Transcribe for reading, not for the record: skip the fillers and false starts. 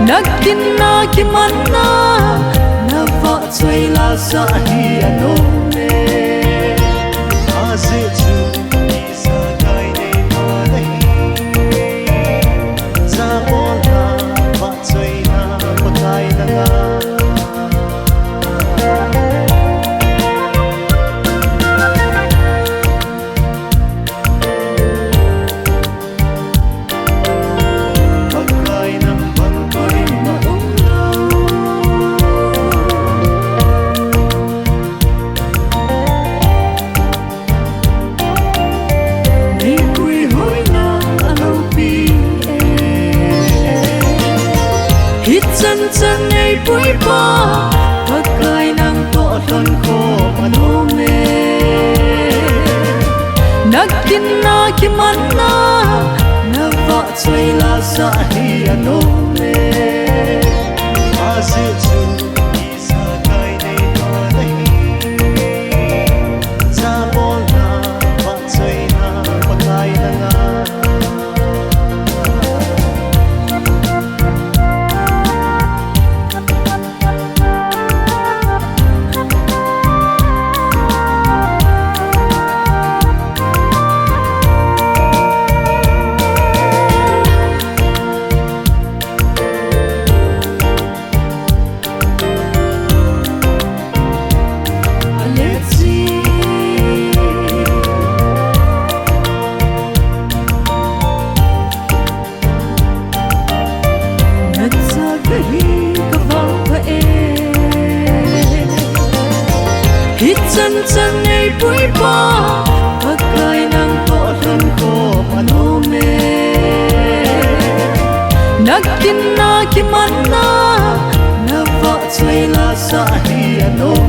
nakin na kimana na vợ chơi la sa hi anome aze chu isa kai nei ma nei za ona vợ chơi na pakai na nga chân chân ấy bụi bò thật cay năng tọ thân khô mà nô mê nakin na kimana na vợ chơi la sa hi nô mê aze chu isa kai nei ma nei za bona vợ chơi na pakai na nga chân chân ấy bụi bò thật cay năng tọ thân khô mà nô mê nakin na kimana na vợ chơi la sa hi nô